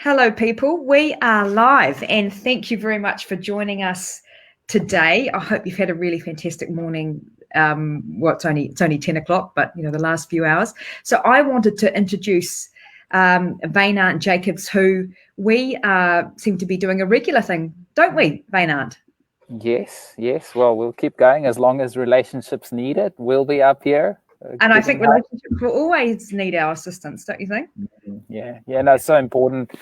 Hello, people. We are live, and thank you very much for joining us today. I hope you've had a really fantastic morning. It's only 10 o'clock, but the last few hours. So I wanted to introduce Vaynant Jacobs, who we seem to be doing a regular thing, don't we, Vaynant? Yes. Well, we'll keep going as long as relationships need it. We'll be up here. And I think relationships will always need our assistance, don't you think? Yeah. No, it's so important.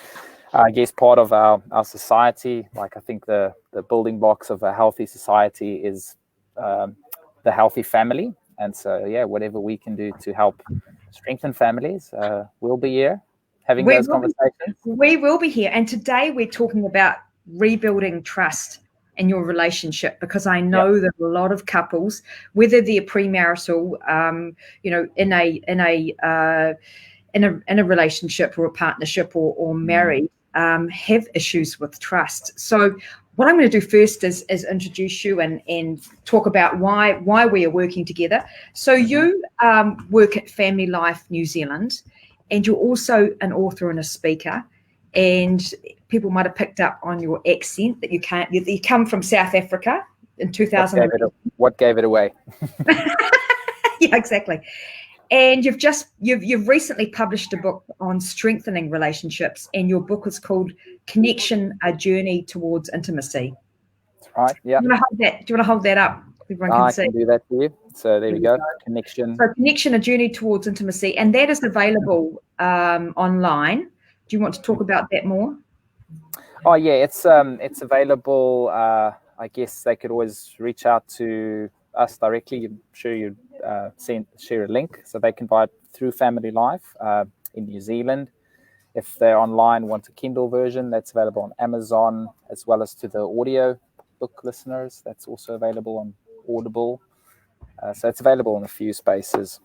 I guess part of our society, like I think the building blocks of a healthy society is the healthy family. And so, whatever we can do to help strengthen families, we'll be here having those conversations. We will be here. And today we're talking about rebuilding trust in your relationship, because I know that a lot of couples, whether they're premarital, in a relationship or a partnership or married, have issues with trust. So what I'm going to do first is introduce you and talk about why we are working together. So you work at Family Life New Zealand, and you're also an author and a speaker. And people might have picked up on your accent that you come from South Africa in 2000. What gave it away? Yeah, exactly. And you've recently published a book on strengthening relationships, and your book is called Connection: A Journey Towards Intimacy. That's right. Yeah. Do you want to hold that up? Everyone can see. I can do that for you. So there we go. Connection. So Connection: A Journey Towards Intimacy, and that is available online. Do you want to talk about that more? Oh yeah, it's available. I guess they could always reach out to us directly. I'm sure you'd share a link so they can buy it through Family Life in New Zealand. If they're online, want a Kindle version, that's available on Amazon, as well as to the audio book listeners. That's also available on Audible. So it's available in a few spaces.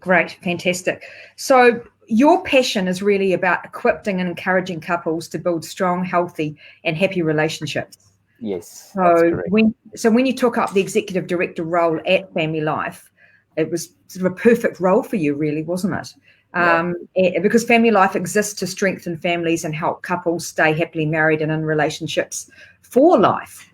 Great, fantastic. So your passion is really about equipping and encouraging couples to build strong, healthy, and happy relationships. Yes. So when you took up the executive director role at Family Life, it was sort of a perfect role for you, really, wasn't it? Because Family Life exists to strengthen families and help couples stay happily married and in relationships for life.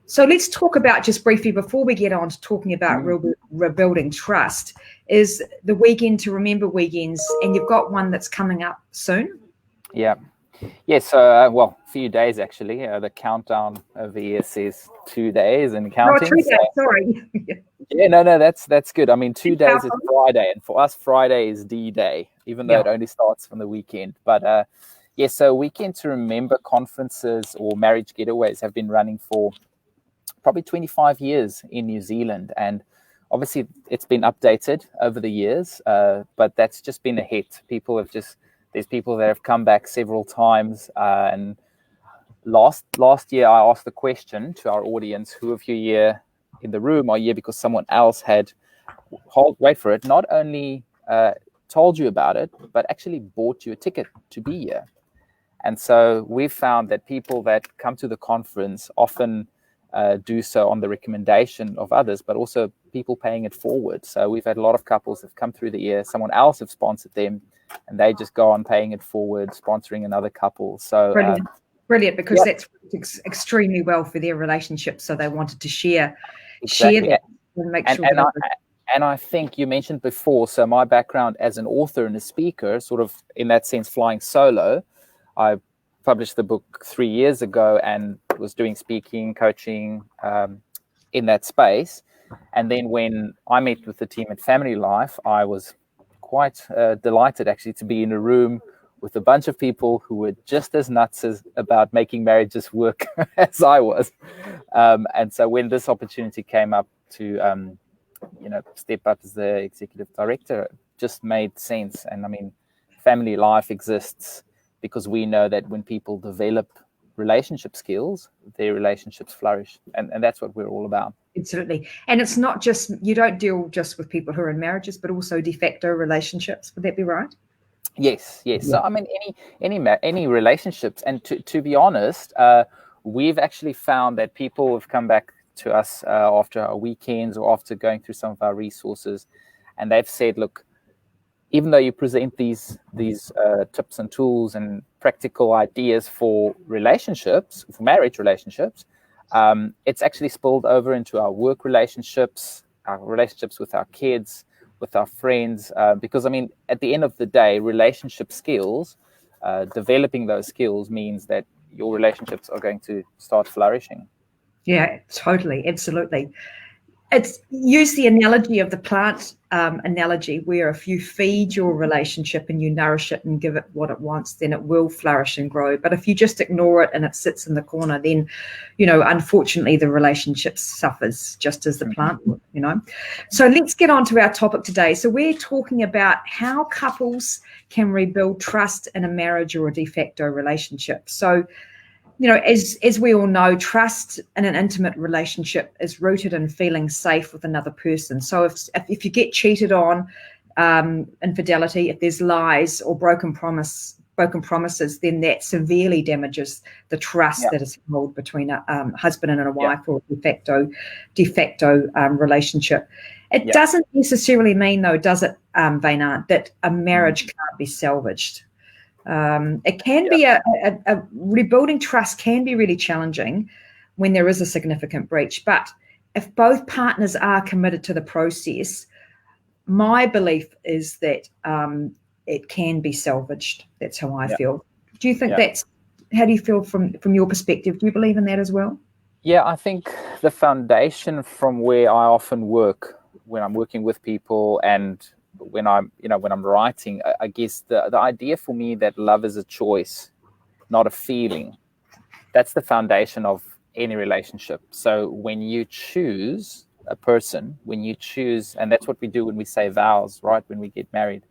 So let's talk about, just briefly before we get on to talking about rebuilding trust, is the Weekend to Remember weekends, and you've got one that's coming up soon. So a few days actually. The countdown over here says 2 days and counting. 2 days, sorry. No, that's good. I mean, 2 days is Friday, and for us, Friday is D-Day, even though it only starts from the weekend. But so Weekend to Remember conferences or marriage getaways have been running for probably 25 years in New Zealand, and obviously it's been updated over the years, but that's just been a hit. There's people that have come back several times, and last year I asked the question to our audience: who of you here in the room are here because someone else had, wait for it, not only told you about it, but actually bought you a ticket to be here? And so we've found that people that come to the conference often do so on the recommendation of others, but also people paying it forward. So we've had a lot of couples that have come through the year, someone else have sponsored them, and they just go on paying it forward, sponsoring another couple. So brilliant, because that's extremely well for their relationship. So they wanted to share that and make sure. And I think you mentioned before, so my background as an author and a speaker, sort of in that sense, flying solo. I published the book 3 years ago and was doing speaking, coaching in that space. And then when I met with the team at Family Life, I was quite delighted actually to be in a room with a bunch of people who were just as nuts about making marriages work as I was. And so when this opportunity came up to step up as the executive director, it just made sense. And I mean, Family Life exists because we know that when people develop relationship skills, their relationships flourish. And that's what we're all about. Absolutely. And it's not just, you don't deal just with people who are in marriages, but also de facto relationships. Would that be right? Yes. Yeah. So, I mean, any relationships. And to be honest, we've actually found that people have come back to us after our weekends or after going through some of our resources, and they've said, look, even though you present these tips and tools and practical ideas for relationships, for marriage relationships, it's actually spilled over into our work relationships, our relationships with our kids, with our friends, because, I mean, at the end of the day, relationship skills, developing those skills means that your relationships are going to start flourishing. Yeah, totally. Absolutely. It's use the analogy of the plant analogy, where if you feed your relationship and you nourish it and give it what it wants, then it will flourish and grow. But if you just ignore it and it sits in the corner, then, unfortunately, the relationship suffers just as the plant would, So let's get on to our topic today. So we're talking about how couples can rebuild trust in a marriage or a de facto relationship. So, as we all know, trust in an intimate relationship is rooted in feeling safe with another person. So if you get cheated on, infidelity, if there's lies or broken promises, then that severely damages the trust that is held between a husband and a wife or a de facto relationship. It doesn't necessarily mean, though, does it, Vaynant, that a marriage can't be salvaged. It can be a rebuilding trust can be really challenging when there is a significant breach. But if both partners are committed to the process, my belief is that it can be salvaged. That's how I feel. Do you think how do you feel from your perspective? Do you believe in that as well? Yeah, I think the foundation from where I often work when I'm working with people and when I'm writing, I guess the idea for me that love is a choice, not a feeling. That's the foundation of any relationship. So when you choose a person, and that's what we do when we say vows, right? When we get married.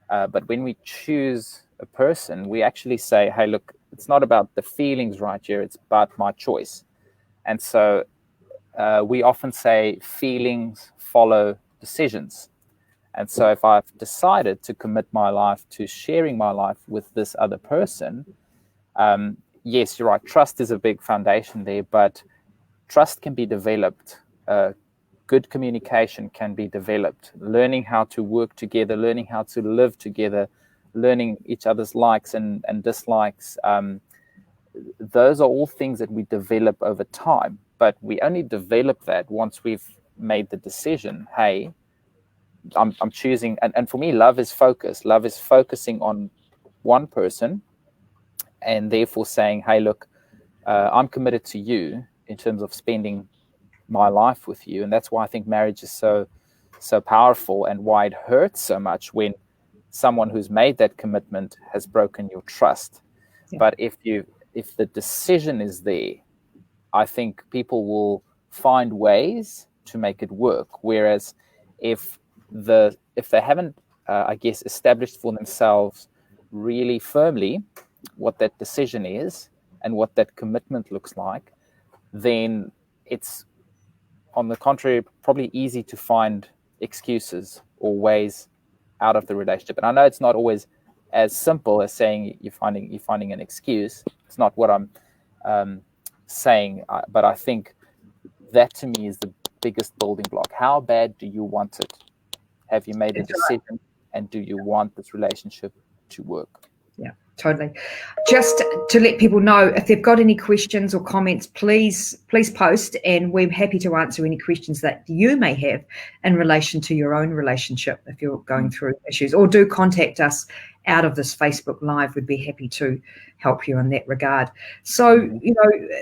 But when we choose a person, we actually say, hey, look, it's not about the feelings right here. It's about my choice. And so we often say feelings follow decisions. And so if I've decided to commit my life to sharing my life with this other person, yes, you're right. Trust is a big foundation there, but trust can be developed. Good communication can be developed. Learning how to work together, learning how to live together, learning each other's likes and dislikes. Those are all things that we develop over time, but we only develop that once we've made the decision, hey, I'm choosing, and for me, love is focus. Love is focusing on one person, and therefore saying, "Hey, look, I'm committed to you in terms of spending my life with you," and that's why I think marriage is so powerful, and why it hurts so much when someone who's made that commitment has broken your trust. Yeah. But if the decision is there, I think people will find ways to make it work. Whereas if they haven't, I guess, established for themselves really firmly what that decision is and what that commitment looks like, then it's, on the contrary, probably easy to find excuses or ways out of the relationship. And I know it's not always as simple as saying you're finding an excuse. It's not what I'm saying, but I think that to me is the biggest building block. How bad do you want it? Have you made a decision, and do you want this relationship to work? Yeah, totally. Just to let people know, if they've got any questions or comments, please post, and we're happy to answer any questions that you may have in relation to your own relationship if you're going through issues, or do contact us out of this Facebook Live. We'd be happy to help you in that regard. So,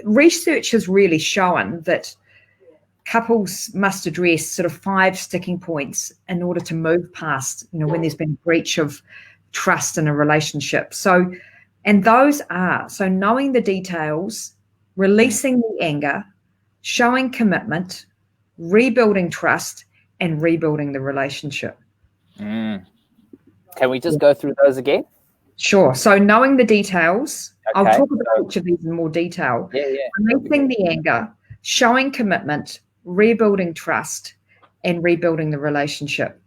research has really shown that couples must address sort of 5 sticking points in order to move past, when there's been a breach of trust in a relationship. So, and those are, knowing the details, releasing the anger, showing commitment, rebuilding trust, and rebuilding the relationship. Can we just go through those again? Sure. So knowing the details, okay. I'll talk about each of these in more detail. Releasing the anger, showing commitment, rebuilding trust, and rebuilding the relationship.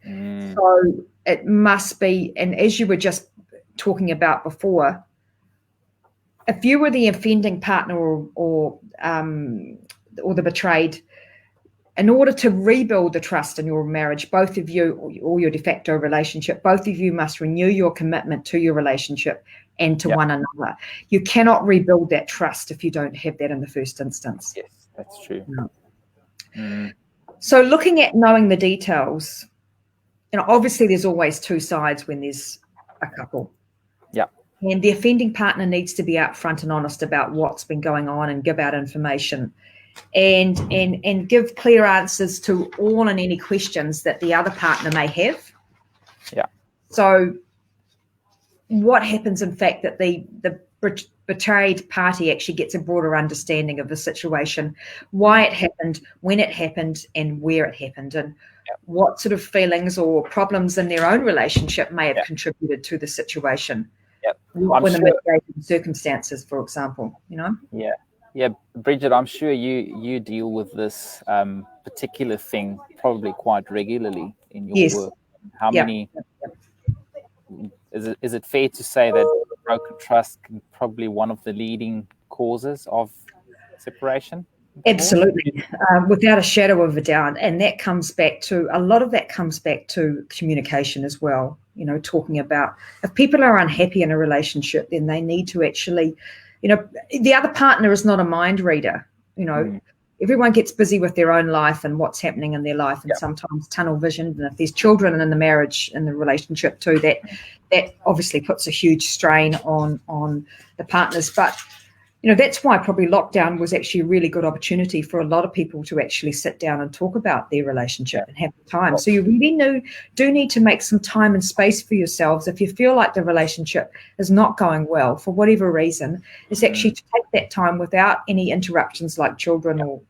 So it must be, and as you were just talking about before, if you were the offending partner or the betrayed, in order to rebuild the trust in your marriage, both of you, or your de facto relationship, both of you must renew your commitment to your relationship and to one another. You cannot rebuild that trust if you don't have that in the first instance. Yes, that's true. So looking at knowing the details, obviously there's always two sides when there's a couple. Yeah. And the offending partner needs to be upfront and honest about what's been going on and give out information. And give clear answers to all and any questions that the other partner may have. Yeah. So what happens, in fact, that the betrayed party actually gets a broader understanding of the situation, why it happened, when it happened, and where it happened, and what sort of feelings or problems in their own relationship may have contributed to the situation. When the mitigating circumstances, for example, Yeah, Bridget, I'm sure you deal with this particular thing probably quite regularly in your work. How many? Is it fair to say that broken trust can probably one of the leading causes of separation? Absolutely, without a shadow of a doubt. And that comes back to, a lot of that comes back to communication as well. Talking about, if people are unhappy in a relationship, then they need to actually, the other partner is not a mind reader. Everyone gets busy with their own life and what's happening in their life, and sometimes tunnel vision. And if there's children in the marriage, in the relationship too, that obviously puts a huge strain on the partners. But that's why probably lockdown was actually a really good opportunity for a lot of people to actually sit down and talk about their relationship and have the time. So you really do need to make some time and space for yourselves. If you feel like the relationship is not going well for whatever reason, is actually to take that time without any interruptions like children or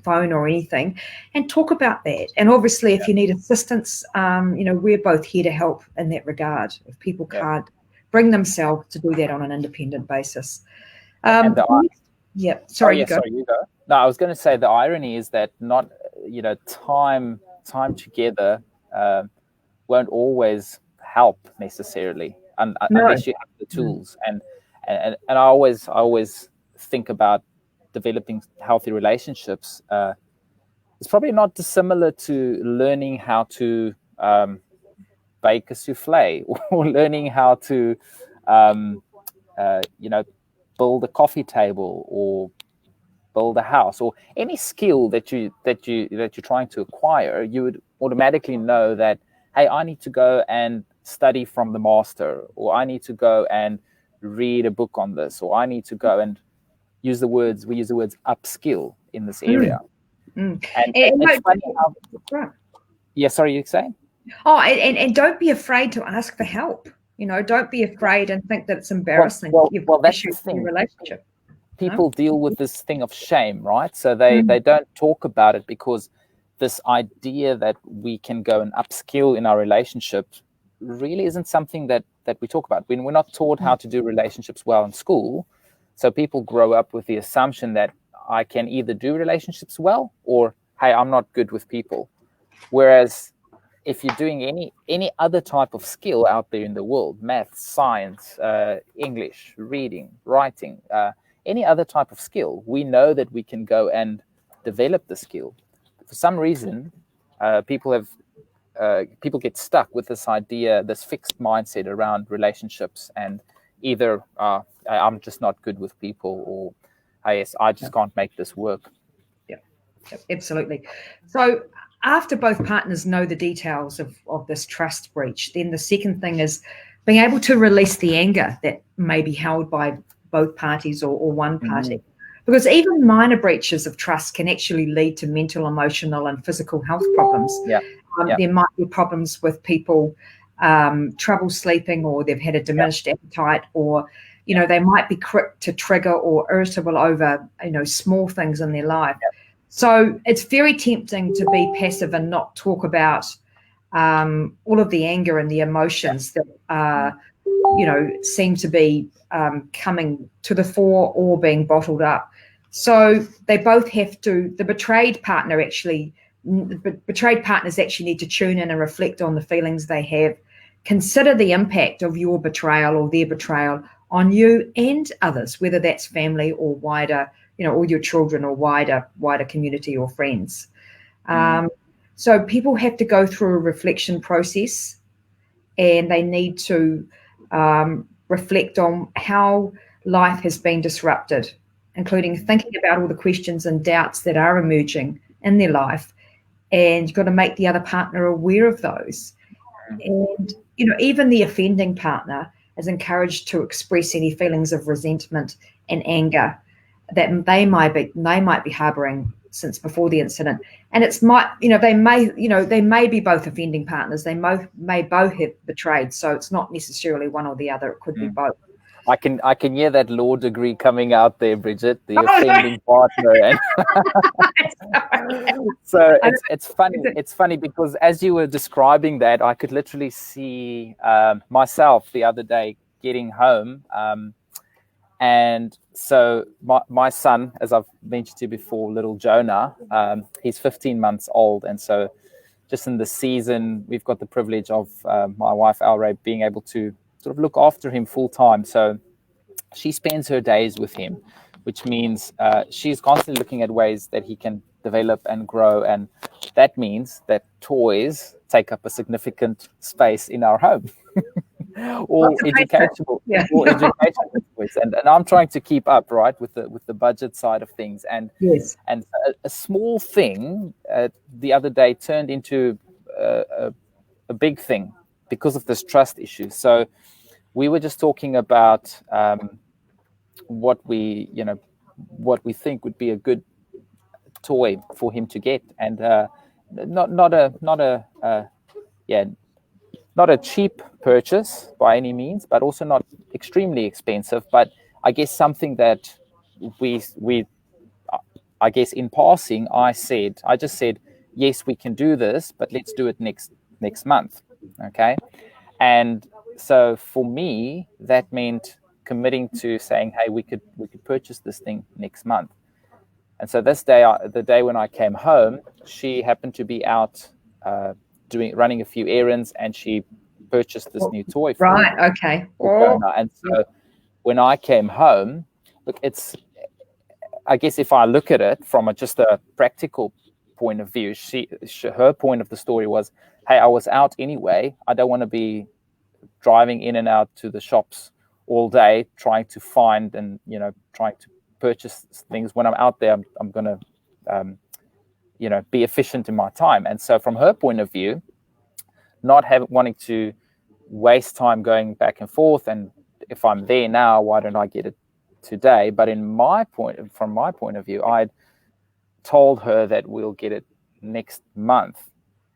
phone or anything, and talk about that. And obviously if you need assistance, we're both here to help in that regard if people can't bring themselves to do that on an independent basis. Sorry, you go. No, I was going to say the irony is that not, time together won't always help necessarily, unless you have the tools. And I always think about developing healthy relationships. It's probably not dissimilar to learning how to bake a souffle or learning how to, build a coffee table or build a house, or any skill that you're trying to acquire. You would automatically know that, hey, I need to go and study from the master, or I need to go and read a book on this, or I need to go and we use the words upskill in this area. And it's funny how, sorry, you're saying? And don't be afraid to ask for help. Don't be afraid and think that it's embarrassing. Well, that's the thing. In your relationship. People deal with this thing of shame, right? So they don't talk about it, because this idea that we can go and upskill in our relationship really isn't something that we talk about. When we're not taught how to do relationships well in school, so people grow up with the assumption that I can either do relationships well, or, hey, I'm not good with people. Whereas if you're doing any other type of skill out there in the world, math, science, English, reading, writing, any other type of skill, we know that we can go and develop the skill. For some reason, people get stuck with this idea, this fixed mindset around relationships, and either I'm just not good with people, or I just can't make this work. Yeah, absolutely. So after both partners know the details of this trust breach, then the second thing is being able to release the anger that may be held by both parties or one party. Because even minor breaches of trust can actually lead to mental, emotional, and physical health problems. There might be problems with people, trouble sleeping, or they've had a diminished appetite, or they might be quick to trigger or irritable over small things in their life. So it's very tempting to be passive and not talk about all of the anger and the emotions that seem to be coming to the fore or being bottled up. So they both have to, the betrayed partners actually need to tune in and reflect on the feelings they have, consider the impact of your betrayal or their betrayal on you and others, whether that's family or wider, or your children or wider community or friends. So people have to go through a reflection process, and they need to reflect on how life has been disrupted, including thinking about all the questions and doubts that are emerging in their life. And you've got to make the other partner aware of those. And, even the offending partner is encouraged to express any feelings of resentment and anger that they might be harboring since before the incident. And they may be both offending partners. They may both have betrayed. So it's not necessarily one or the other. It could be both. I can hear that law degree coming out there, Bridget, the offending partner. And so it's funny. It's funny because as you were describing that, I could literally see myself the other day getting home. And so my son, as I've mentioned to you before, little Jonah, he's 15 months old. And so just in the season, we've got the privilege of my wife, Alray, being able to sort of look after him full time. So she spends her days with him, which means she's constantly looking at ways that he can develop and grow. And that means that toys take up a significant space in our home. or educational toys. And I'm trying to keep up, right, with the budget side of things. And yes. And a small thing the other day turned into a big thing because of this trust issue. So we were just talking about what we think would be a good toy for him to get, and not a cheap purchase by any means, but also not extremely expensive. But I guess something that I guess in passing, I just said, yes, we can do this, but let's do it next month. Okay. And so for me, that meant committing to saying, hey, we could purchase this thing next month. And so this day, the day when I came home, she happened to be out running a few errands, and she purchased this new toy for right. Okay. And so when I came home, look, I guess if I look at it from just a practical point of view, her point of the story was, hey, I was out anyway. I don't want to be driving in and out to the shops all day trying to find and trying to purchase things. When I'm out there, I'm going to be efficient in my time. And so from her point of view, not wanting to waste time going back and forth, and if I'm there now, why don't I get it today? But from my point of view, I'd told her that we'll get it next month.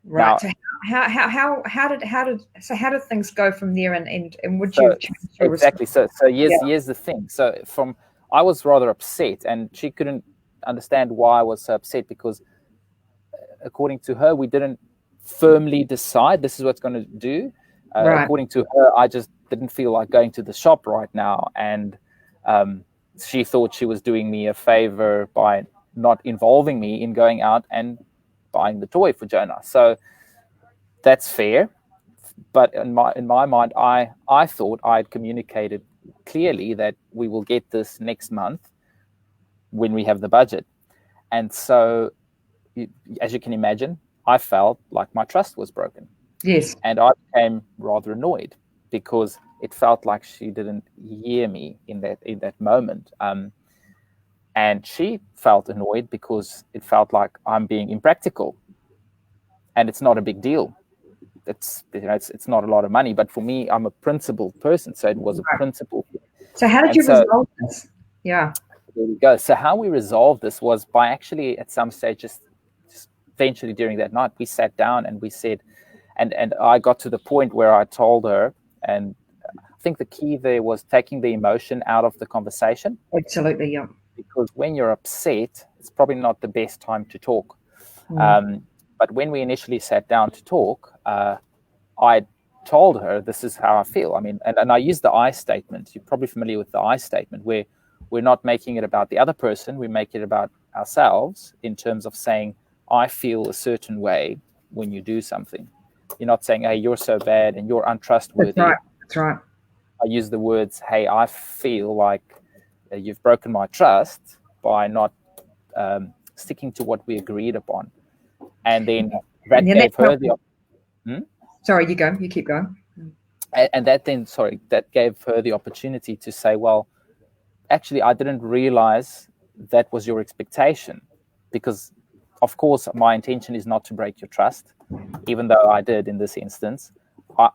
Right. Now, how did things go from there? And would you exactly? So here's the thing. So I was rather upset, and she couldn't understand why I was so upset, because according to her, we didn't firmly decide this is what's going to do. Right. According to her, I just didn't feel like going to the shop right now, and she thought she was doing me a favor by not involving me in going out and buying the toy for Jonah. So that's fair, but in my mind, I thought I'd communicated clearly that we will get this next month when we have the budget. And so, as you can imagine, I felt like my trust was broken. Yes. And I became rather annoyed because it felt like she didn't hear me in that moment. And she felt annoyed because it felt like I'm being impractical. And it's not a big deal. It's not a lot of money, but for me, I'm a principled person, so it was a principle. So how did you resolve this? Yeah. There we go. So how we resolved this was by actually at some stage, just eventually during that night, we sat down and we said, and I got to the point where I told her, and I think the key there was taking the emotion out of the conversation. Absolutely, yeah. Because when you're upset, it's probably not the best time to talk. But when we initially sat down to talk, I told her, this is how I feel. I mean, and I used the I statement. You're probably familiar with the I statement, where we're not making it about the other person. We make it about ourselves in terms of saying, I feel a certain way when you do something. You're not saying, hey, you're so bad and you're untrustworthy. That's right. I use the words, hey, I feel like you've broken my trust by not sticking to what we agreed upon. And then that gave her the Sorry, you keep going. And that gave her the opportunity to say, well, actually, I didn't realize that was your expectation, because of course my intention is not to break your trust, even though I did in this instance.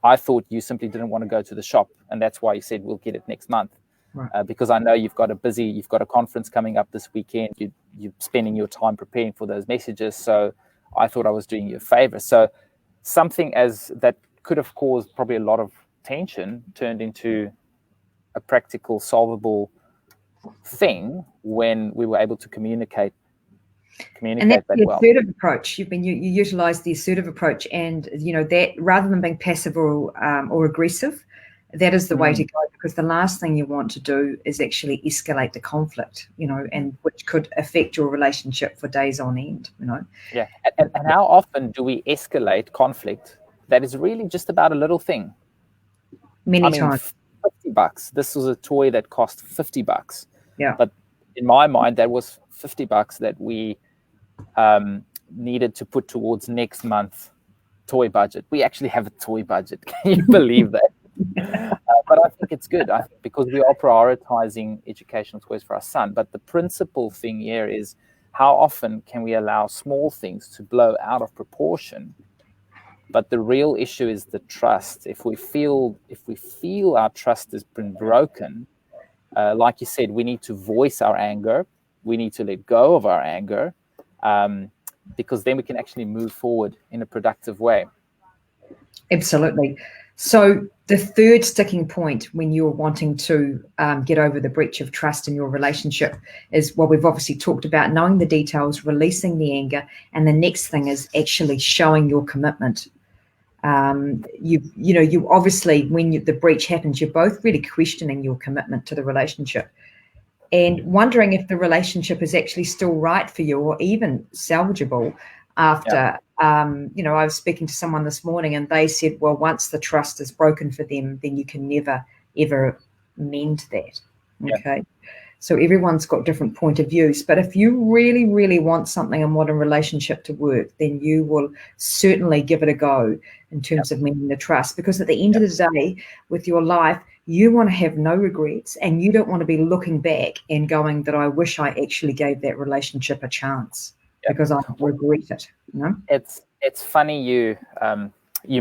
I thought you simply didn't want to go to the shop, and that's why you said we'll get it next month. Right. Because I know you've got a conference coming up this weekend. You're spending your time preparing for those messages. So I thought I was doing you a favor. So something as that could have caused probably a lot of tension turned into a practical, solvable thing when we were able to communicate and that's that the well. assertive approach. You utilize the assertive approach, and that rather than being passive or aggressive, that is the way to go, because the last thing you want to do is actually escalate the conflict, and which could affect your relationship for days on end. Yeah, and how often do we escalate conflict that is really just about a little thing? Many times. $50. This was a toy that cost $50. Yeah. But in my mind, that was $50 that we needed to put towards next month's toy budget. We actually have a toy budget. Can you believe that? But I think it's good because we are prioritizing educational toys for our son. But the principal thing here is, how often can we allow small things to blow out of proportion? But the real issue is the trust. If we feel our trust has been broken, like you said, we need to voice our anger. We need to let go of our anger, because then we can actually move forward in a productive way. Absolutely. So the third sticking point when you're wanting to get over the breach of trust in your relationship is what we've obviously talked about: knowing the details, releasing the anger, and the next thing is actually showing your commitment. You obviously, when the breach happens, you're both really questioning your commitment to the relationship and wondering if the relationship is actually still right for you or even salvageable after. I was speaking to someone this morning and they said, well, once the trust is broken for them, then you can never, ever mend that. Okay. Yeah. So everyone's got different point of views. But if you really, really want something in modern relationship to work, then you will certainly give it a go in terms of mending the trust. Because at the end of the day, with your life, you want to have no regrets, and you don't want to be looking back and going that I wish I actually gave that relationship a chance because I regret it. It's funny you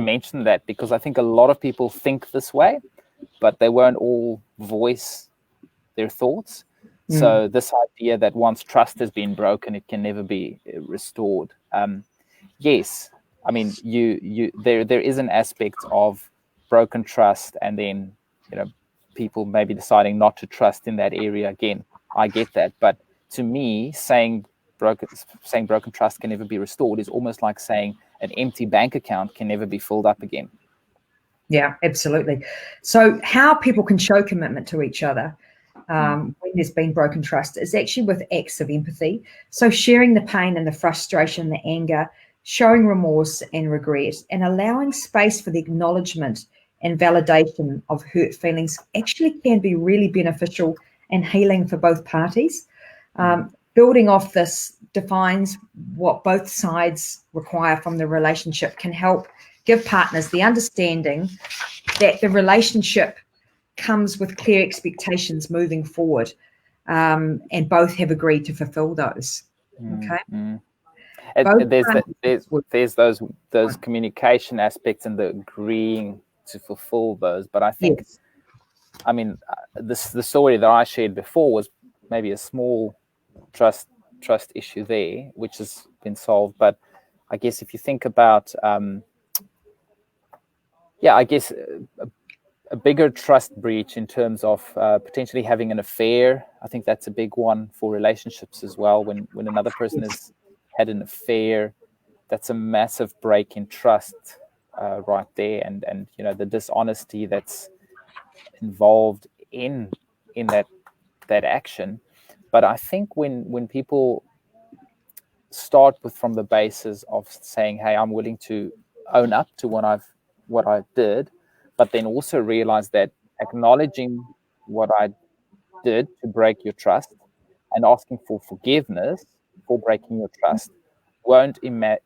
mentioned that, because I think a lot of people think this way, but they won't all voice their thoughts. So this idea that once trust has been broken, it can never be restored. Yes, I mean there is an aspect of broken trust, and then people maybe deciding not to trust in that area again. I get that, but to me, saying broken trust can never be restored is almost like saying an empty bank account can never be filled up again. Yeah, absolutely. So how people can show commitment to each other when there's been broken trust is actually with acts of empathy. So sharing the pain and the frustration, the anger, showing remorse and regret, and allowing space for the acknowledgement and validation of hurt feelings actually can be really beneficial and healing for both parties. Building off this defines what both sides require from the relationship can help give partners the understanding that the relationship comes with clear expectations moving forward, and both have agreed to fulfill those. Okay. There's those communication aspects and the agreeing to fulfill those, but I think, I mean, the story that I shared before was maybe a small trust issue there, which has been solved. But I guess if you think about, a bigger trust breach in terms of potentially having an affair, I think that's a big one for relationships as well. When another person has had an affair, that's a massive break in trust right there, and the dishonesty that's involved in that action. But I think when people start from the basis of saying, hey, I'm willing to own up to what I did, but then also realize that acknowledging what I did to break your trust and asking for forgiveness for breaking your trust won't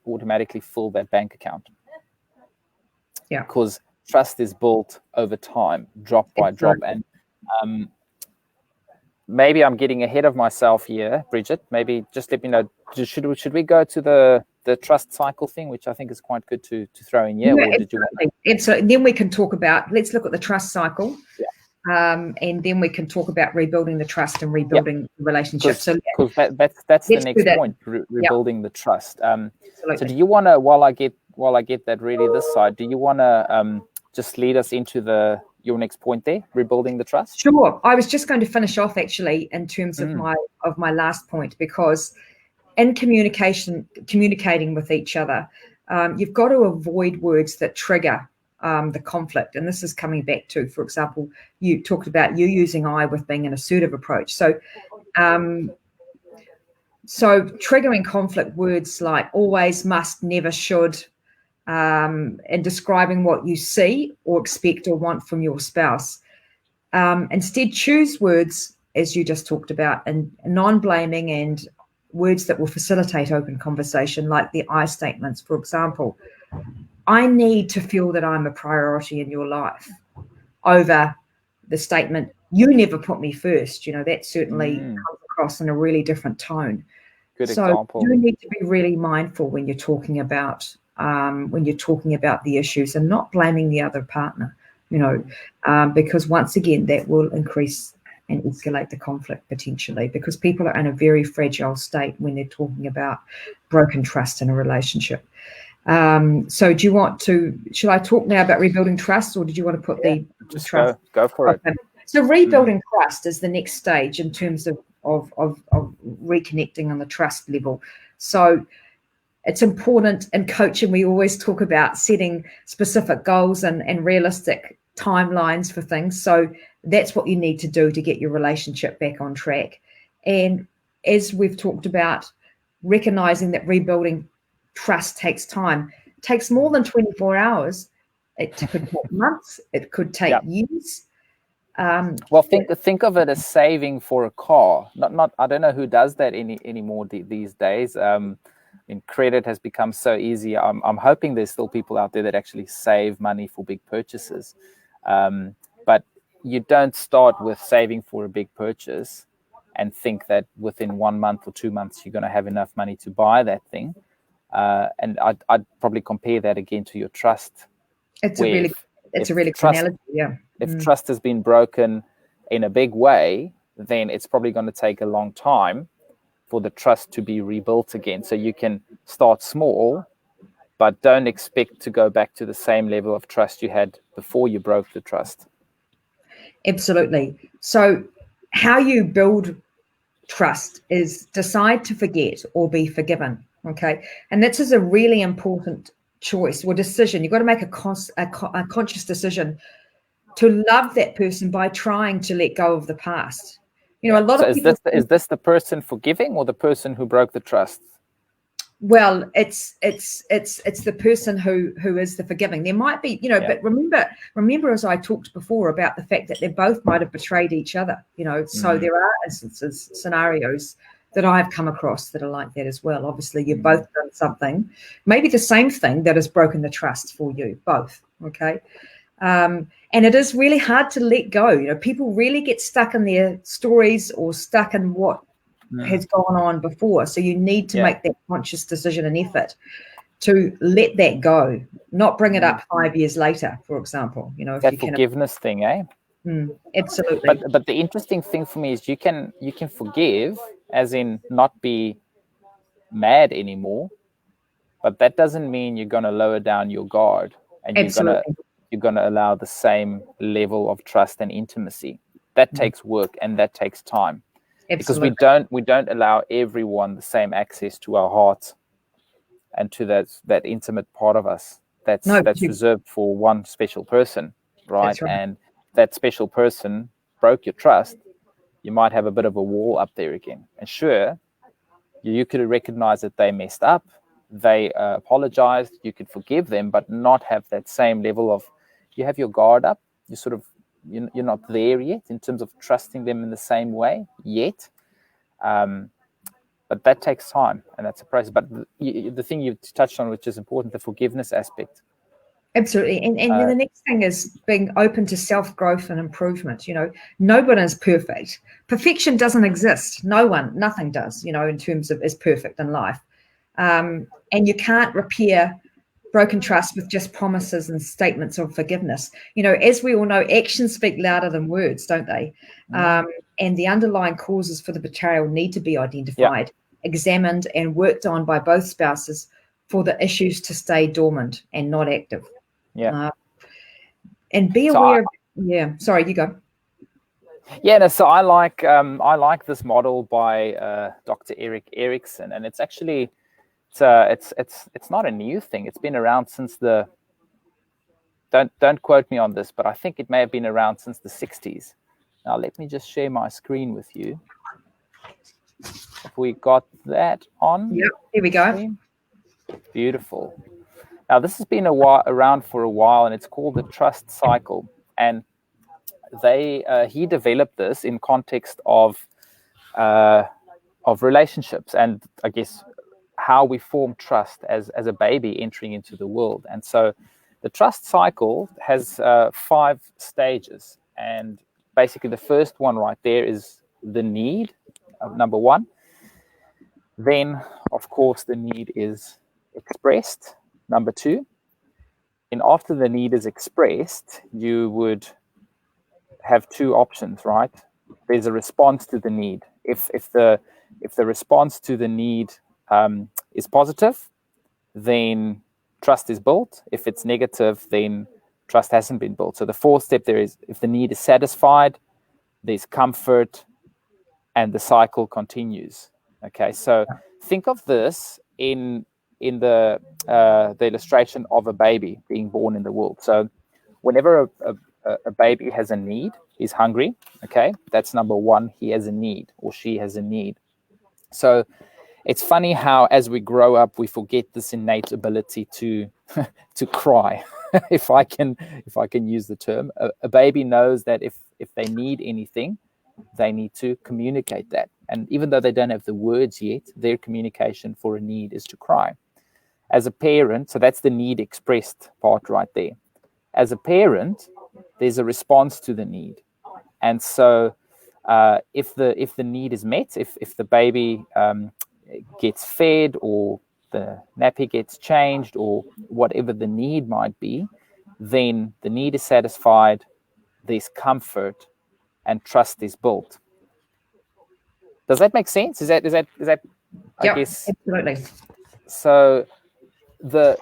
automatically fill that bank account. Yeah. Because trust is built over time, drop by drop. And maybe I'm getting ahead of myself here, Bridget. Maybe just let me know. Should we go to the trust cycle thing, which I think is quite good to throw in here? Yeah, or did you want? Absolutely. Then we can talk about. Let's look at the trust cycle. Yeah. And then we can talk about rebuilding the trust and rebuilding the relationship. So that's the next point, rebuilding the trust. So do you want to, while I get that ready this side, do you want to just lead us into your next point there, rebuilding the trust? Sure. I was just going to finish off actually in terms of my last point, because in communicating with each other, you've got to avoid words that trigger the conflict. And this is coming back to, for example, you talked about you using I with being an assertive approach. So triggering conflict words like always, must, never, should, and describing what you see or expect or want from your spouse. Instead, choose words, as you just talked about, and non-blaming and words that will facilitate open conversation, like the I statements, for example. I need to feel that I'm a priority in your life, over the statement, you never put me first. That certainly comes across in a really different tone. Good example. You need to be really mindful when you're talking about the issues and not blaming the other partner, because once again, that will increase and escalate the conflict potentially, because people are in a very fragile state when they're talking about broken trust in a relationship. So should I talk now about rebuilding trust, or did you want to put the trust? Go for it. So rebuilding trust is the next stage in terms of reconnecting on the trust level. So it's important in coaching. We always talk about setting specific goals and realistic timelines for things. So that's what you need to do to get your relationship back on track. And as we've talked about, recognizing that rebuilding trust takes time. It takes more than 24 hours. It could take months. It could take years. Well, think of it as saving for a car. Not. I don't know who does that anymore these days. Credit has become so easy. I'm hoping there's still people out there that actually save money for big purchases. But you don't start with saving for a big purchase and think that within 1 month or 2 months you're going to have enough money to buy that thing. And I'd probably compare that again to your trust. It's a really good analogy, yeah. If trust has been broken in a big way, then it's probably going to take a long time for the trust to be rebuilt again. So you can start small, but don't expect to go back to the same level of trust you had before you broke the trust. Absolutely. So how you build trust is decide to forget or be forgiven. Okay. And this is a really important choice or decision. You've got to make a conscious decision to love that person by trying to let go of the past. A lot of people. Is this the person forgiving or the person who broke the trust? Well, it's the person who is the forgiving. There might be, but remember as I talked before about the fact that they both might have betrayed each other, so there are instances, scenarios that I've come across that are like that as well. Obviously, you've both done something, maybe the same thing that has broken the trust for you both. Okay. And it is really hard to let go. People really get stuck in their stories or stuck in what has gone on before. So you need to make that conscious decision and effort to let that go, not bring it up 5 years later, for example. If that you forgiveness thing, eh? Absolutely. But the interesting thing for me is you can forgive, as in not be mad anymore, but that doesn't mean you're going to lower down your guard and you're going to allow the same level of trust and intimacy. That takes work and that takes time. Absolutely. Because we don't allow everyone the same access to our hearts and to that intimate part of us that's reserved for one special person, right? That's right. And that special person broke your trust. You might have a bit of a wall up there again. And sure, you could recognize that they messed up, they apologized, you could forgive them, but not have that same level of, you have your guard up, you're not there yet in terms of trusting them in the same way yet. But that takes time, and that's a process. But the thing you touched on, which is important, the forgiveness aspect. Absolutely. And then the next thing is being open to self-growth and improvement. No one is perfect. Perfection doesn't exist. Nothing does, in terms of is perfect in life. And you can't repair broken trust with just promises and statements of forgiveness. As we all know, actions speak louder than words, don't they? And the underlying causes for the betrayal need to be identified, examined, and worked on by both spouses for the issues to stay dormant and not active. And be aware of, sorry, you go. Yeah, no, so I like this model by Dr. Erik Erikson, and it's actually it's not a new thing. It's been around since don't quote me on this, but I think it may have been around since the 60s. Now let me just share my screen with you. Have we got that on? Yep, here we go. Screen? Beautiful. Now, this has been around for a while, and it's called the trust cycle. And he developed this in context of relationships, and I guess how we form trust as a baby entering into the world. And so, the trust cycle has 5 stages, and basically the first one right there is the need, number 1. Then, of course, the need is expressed. Number 2, and after the need is expressed, you would have 2 options, right? There's a response to the need. If the response to the need is positive, then trust is built. If it's negative, then trust hasn't been built. So the 4th step there is, if the need is satisfied, there's comfort, and the cycle continues. Okay, so think of this in the illustration of a baby being born in the world. So whenever a baby has a need, he's hungry, okay, that's number 1. He has a need, or she has a need. So it's funny how as we grow up, we forget this innate ability to cry, if I can use the term. A baby knows that if they need anything, they need to communicate that. And even though they don't have the words yet, their communication for a need is to cry. As a parent, so that's the need expressed part right there. As a parent, there's a response to the need. And so if the need is met, if the baby gets fed, or the nappy gets changed, or whatever the need might be, then the need is satisfied, there's comfort, and trust is built. Does that make sense? Is that I guess absolutely. So the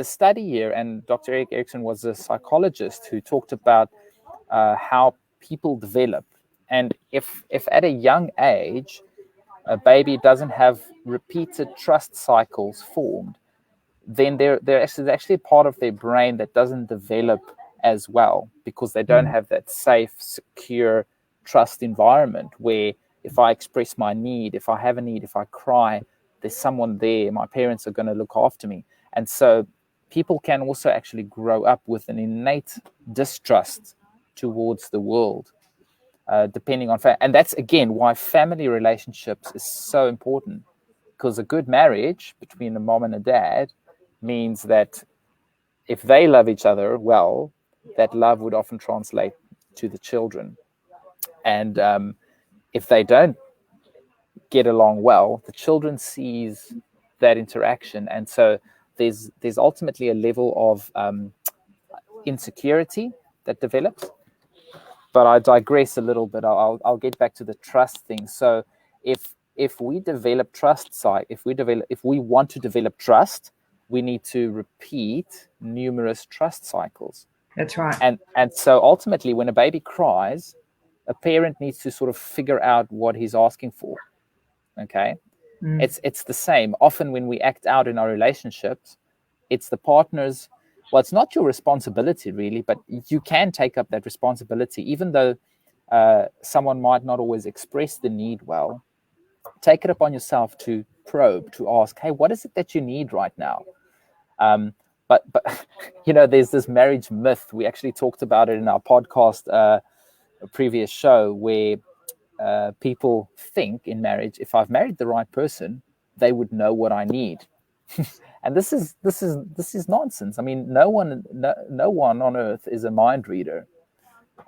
study here, and Dr. Erik Erikson was a psychologist who talked about how people develop, and if at a young age a baby doesn't have repeated trust cycles formed, then there's actually a part of their brain that doesn't develop as well, because they don't have that safe, secure trust environment where if I express my need, if I have a need, if I cry, there's someone there, my parents are going to look after me. And so people can also actually grow up with an innate distrust towards the world, depending on and that's again why family relationships is so important, because a good marriage between a mom and a dad means that if they love each other well, that love would often translate to the children. And if they don't get along well, the children sees that interaction, and so there's ultimately a level of insecurity that develops. But I digress a little bit. I'll get back to the trust thing. So if we develop trust, if we want to develop trust, we need to repeat numerous trust cycles. That's right. And so ultimately, when a baby cries, a parent needs to sort of figure out what he's asking for. Okay, it's the same. Often when we act out in our relationships, it's the partner's. Well, it's not your responsibility really, but you can take up that responsibility, even though someone might not always express the need well. Take it upon yourself to probe, to ask, hey, what is it that you need right now? But there's this marriage myth. We actually talked about it in our podcast, a previous show, where people think in marriage, if I've married the right person, they would know what I need. And this is nonsense. I mean, no one on earth is a mind reader.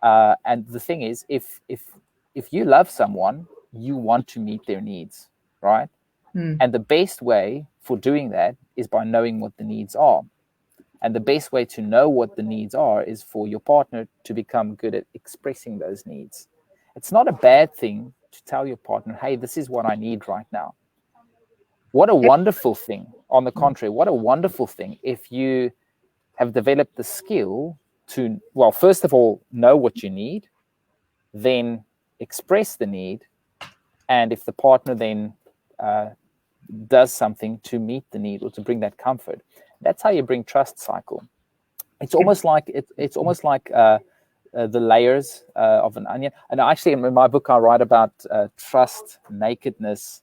And the thing is, if you love someone, you want to meet their needs, right? And the best way for doing that is by knowing what the needs are. And the best way to know what the needs are is for your partner to become good at expressing those needs. It's not a bad thing to tell your partner, hey, this is what I need right now. What a wonderful thing. On the contrary, what a wonderful thing if you have developed the skill to, well, first of all, know what you need, then express the need, and if the partner then does something to meet the need or to bring that comfort, that's how you bring trust cycle. It's almost like the layers of an onion. And actually, in my book, I write about trust, nakedness,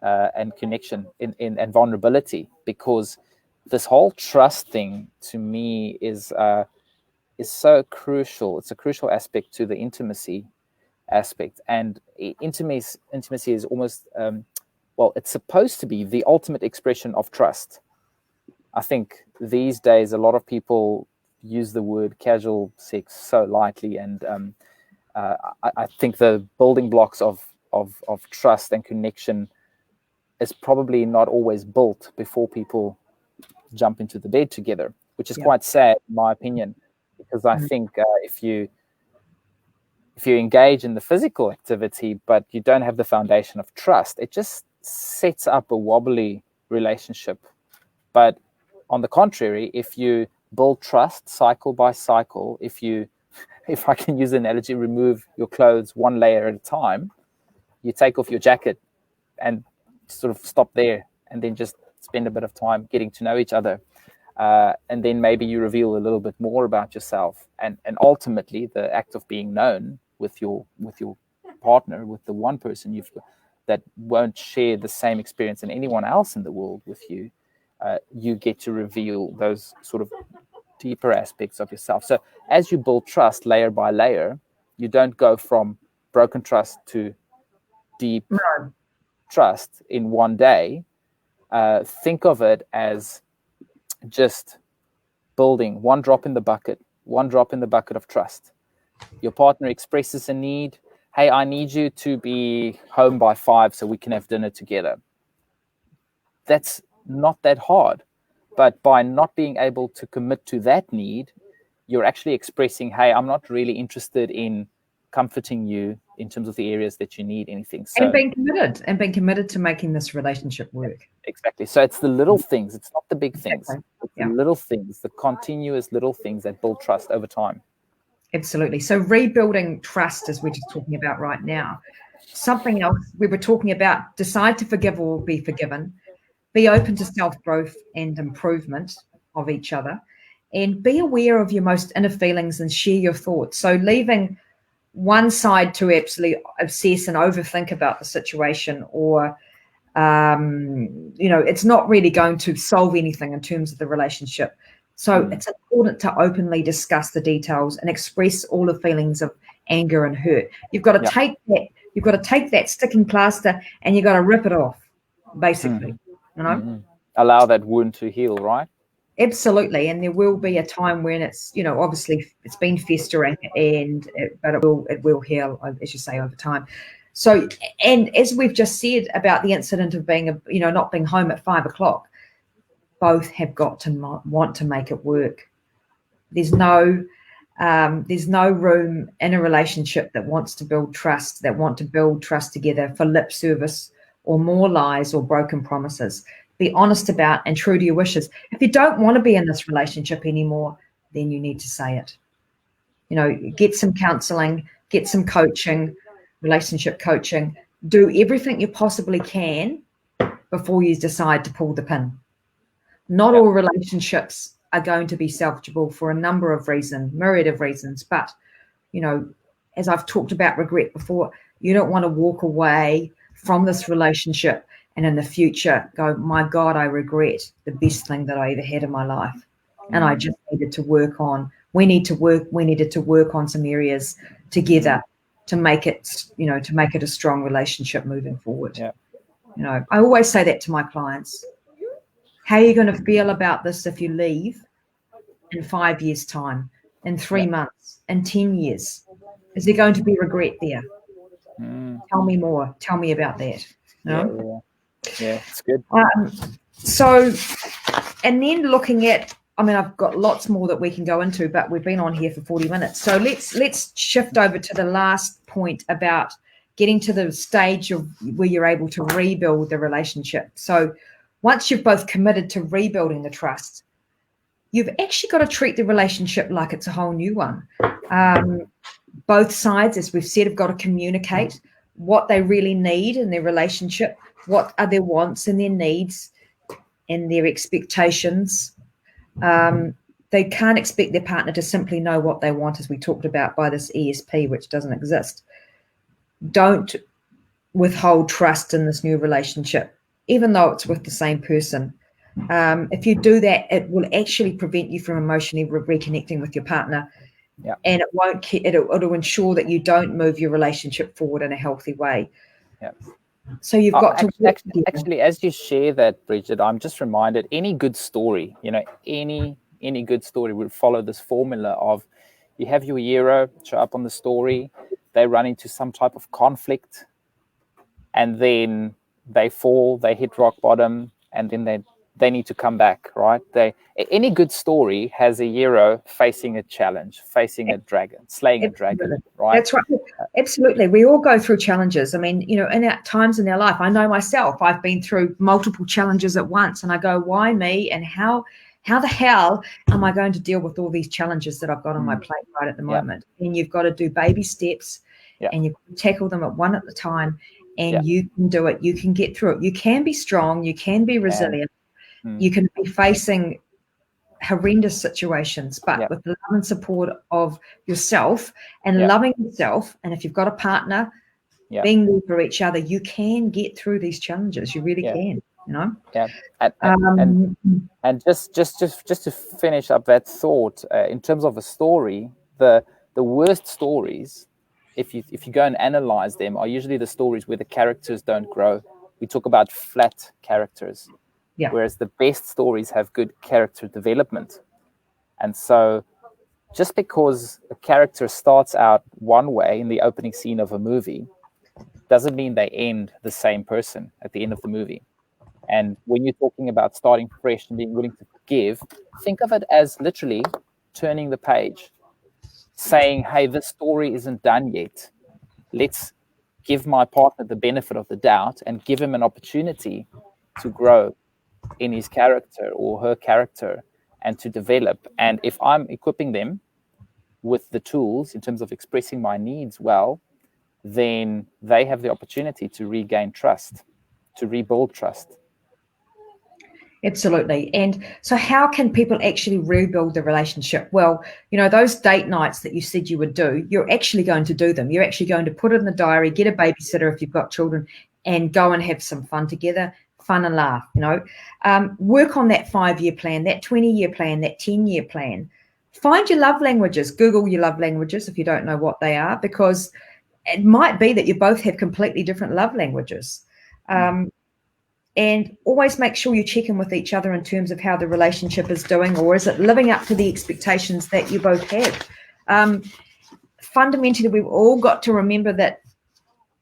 and connection and vulnerability, because this whole trust thing to me is so crucial. It's a crucial aspect to the intimacy aspect, and intimacy is almost it's supposed to be the ultimate expression of trust. I think these days a lot of people use the word casual sex so lightly, and I think the building blocks of trust and connection is probably not always built before people jump into the bed together, which is quite sad in my opinion, because I think if you engage in the physical activity but you don't have the foundation of trust, it just sets up a wobbly relationship. But on the contrary, if you build trust cycle by cycle, if I can use the analogy, remove your clothes one layer at a time, you take off your jacket and sort of stop there, and then just spend a bit of time getting to know each other, and then maybe you reveal a little bit more about yourself, and ultimately the act of being known with your partner, with the one person that won't share the same experience than anyone else in the world with you, you get to reveal those sort of deeper aspects of yourself. So as you build trust layer by layer, you don't go from broken trust to deep trust in one day. Think of it as just building one drop in the bucket of trust. Your partner expresses a need. Hey, I need you to be home by 5 so we can have dinner together. That's not that hard. But by not being able to commit to that need, you're actually expressing, hey, I'm not really interested in comforting you in terms of the areas that you need anything. So, and being committed to making this relationship work. Exactly. So it's the little things. It's not the big things. Exactly. It's the little things, the continuous little things that build trust over time. Absolutely. So rebuilding trust, as we're just talking about right now. Something else we were talking about: decide to forgive or be forgiven. Be open to self-growth and improvement of each other, and be aware of your most inner feelings and share your thoughts. So leaving one side to absolutely obsess and overthink about the situation, or, it's not really going to solve anything in terms of the relationship. So it's important to openly discuss the details and express all the feelings of anger and hurt. You've got to take that. You've got to take that sticking plaster and you've got to rip it off, basically. Allow that wound to heal, right? Absolutely. And there will be a time when it's, obviously it's been festering, but it will heal, as you say, over time. So, and as we've just said about the incident of being, not being home at 5 o'clock, both have got to want to make it work. There's no room in a relationship that wants to build trust, together for lip service or more lies or broken promises. Be honest about and true to your wishes. If you don't want to be in this relationship anymore, then you need to say it. Get some counseling, get some coaching, relationship coaching. Do everything you possibly can before you decide to pull the pin. Not all relationships are going to be salvageable for a number of reasons, myriad of reasons. But, as I've talked about regret before, you don't want to walk away from this relationship and in the future go, my God, I regret the best thing that I ever had in my life. And I just needed to work on, we needed to work on some areas together to make it, to make it a strong relationship moving forward. Yeah. I always say that to my clients. How are you going to feel about this if you leave in 5 years' time, in 3 months, in 10 years? Is there going to be regret there? Tell me more. Tell me about that. Yeah, it's good. So, and then looking at, I've got lots more that we can go into, but we've been on here for 40 minutes. So let's shift over to the last point about getting to the stage of where you're able to rebuild the relationship. So once you've both committed to rebuilding the trust, you've actually got to treat the relationship like it's a whole new one. Both sides, as we've said, have got to communicate what they really need in their relationship, what are their wants and their needs and their expectations. They can't expect their partner to simply know what they want, as we talked about, by this ESP, which doesn't exist. Don't withhold trust in this new relationship, even though it's with the same person. If you do that, it will actually prevent you from emotionally reconnecting with your partner. Yeah. And it'll ensure that you don't move your relationship forward in a healthy way. Yeah. So you've got to actually, as you share that, Bridget, I'm just reminded, any good story, any good story would follow this formula of, you have your hero show up on the story, they run into some type of conflict, and then they fall, they hit rock bottom, and then they need to come back, right? Any good story has a hero facing a challenge, facing a dragon, slaying a dragon, right? That's right. Absolutely. We all go through challenges. In our times in our life, I know myself, I've been through multiple challenges at once, and I go, why me? And how the hell am I going to deal with all these challenges that I've got on my plate right at the moment? And you've got to do baby steps, and you tackle them at one at a time, and you can do it. You can get through it. You can be strong. You can be resilient. You can be facing horrendous situations, but with the love and support of yourself and loving yourself, and if you've got a partner, being there for each other, you can get through these challenges. You really can, And just to finish up that thought, in terms of a story, the worst stories, if you go and analyze them, are usually the stories where the characters don't grow. We talk about flat characters. Whereas the best stories have good character development. And so just because a character starts out one way in the opening scene of a movie doesn't mean they end the same person at the end of the movie. And when you're talking about starting fresh and being willing to forgive, think of it as literally turning the page, saying, hey, this story isn't done yet. Let's give my partner the benefit of the doubt and give him an opportunity to grow in his character or her character and to develop. And if I'm equipping them with the tools in terms of expressing my needs well, then they have the opportunity to regain trust, to rebuild trust. Absolutely. And so how can people actually rebuild the relationship? Well, those date nights that you said you would do, you're actually going to do them. You're actually going to put it in the diary, get a babysitter if you've got children, and go and have some fun together, fun and laugh, work on that 5-year plan, that 20-year plan, that 10-year plan. Find your love languages. Google your love languages if you don't know what they are, because it might be that you both have completely different love languages. And always make sure you check in with each other in terms of how the relationship is doing, or is it living up to the expectations that you both have. Fundamentally, we've all got to remember that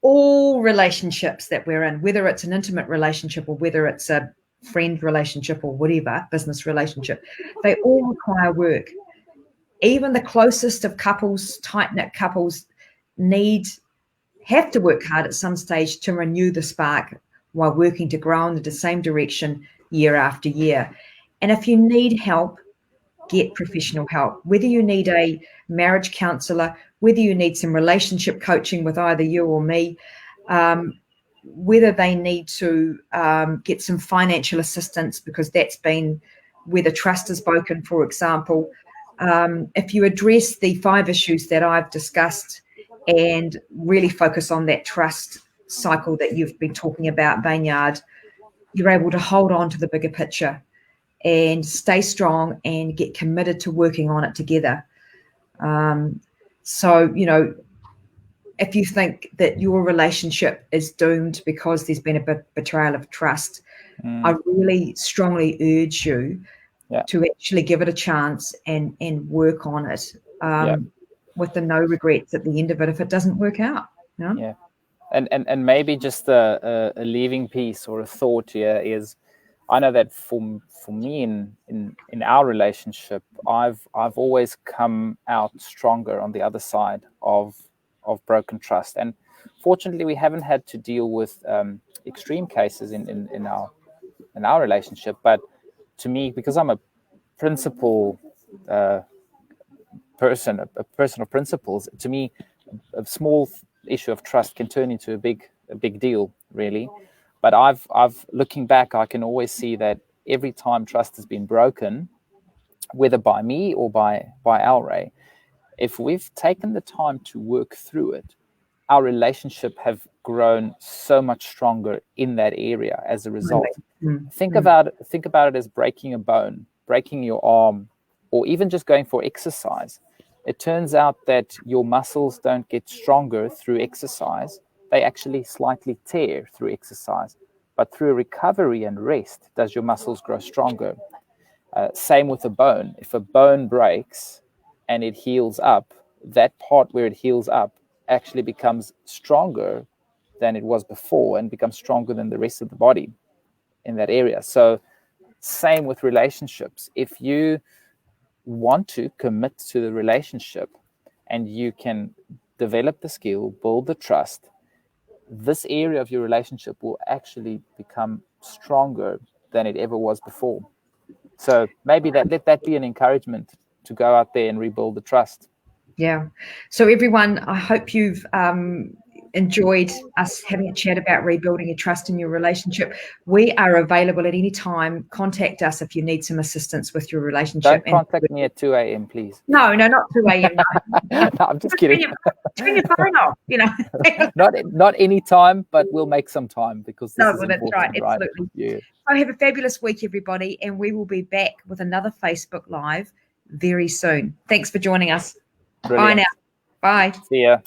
all relationships that we're in, whether it's an intimate relationship or whether it's a friend relationship or whatever, business relationship, they all require work. Even the closest of couples, tight-knit couples, have to work hard at some stage to renew the spark while working to grow in the same direction year after year. And if you need help, get professional help. Whether you need a marriage counselor, whether you need some relationship coaching with either you or me, whether they need to get some financial assistance, because that's been where the trust is broken, for example. If you address the 5 issues that I've discussed and really focus on that trust cycle that you've been talking about, Baynard, you're able to hold on to the bigger picture and stay strong and get committed to working on it together. So, if you think that your relationship is doomed because there's been a betrayal of trust, I really strongly urge you to actually give it a chance and work on it with the no regrets at the end of it if it doesn't work out. You know? Yeah. And maybe just a leaving piece or a thought here is, I know that for me in our relationship, I've always come out stronger on the other side of broken trust. And fortunately, we haven't had to deal with extreme cases in our relationship. But to me, because I'm a principle person, a person of principles, to me, a small issue of trust can turn into a big deal, really. But I've looking back, I can always see that every time trust has been broken, whether by me or by Alray, if we've taken the time to work through it, our relationship have grown so much stronger in that area as a result. Think about it as breaking a bone, breaking your arm, or even just going for exercise. It turns out that your muscles don't get stronger through exercise. They actually slightly tear through exercise. But through recovery and rest, does your muscles grow stronger? Same with a bone. If a bone breaks and it heals up, that part where it heals up actually becomes stronger than it was before and becomes stronger than the rest of the body in that area. So same with relationships. If you want to commit to the relationship and you can develop the skill, build the trust, this area of your relationship will actually become stronger than it ever was before. So maybe let that be an encouragement to go out there and rebuild the trust. Yeah. So everyone, I hope you've enjoyed us having a chat about rebuilding your trust in your relationship. We are available at any time. Contact us if you need some assistance with your relationship. Don't contact me at 2 a.m., please. No, not 2 a.m. No. No, I'm just kidding. Turn your phone off, you know. not any time, but we'll make some time because this is important, that's right? Absolutely. Yeah. So have a fabulous week, everybody, and we will be back with another Facebook Live very soon. Thanks for joining us. Brilliant. Bye now. Bye. See ya.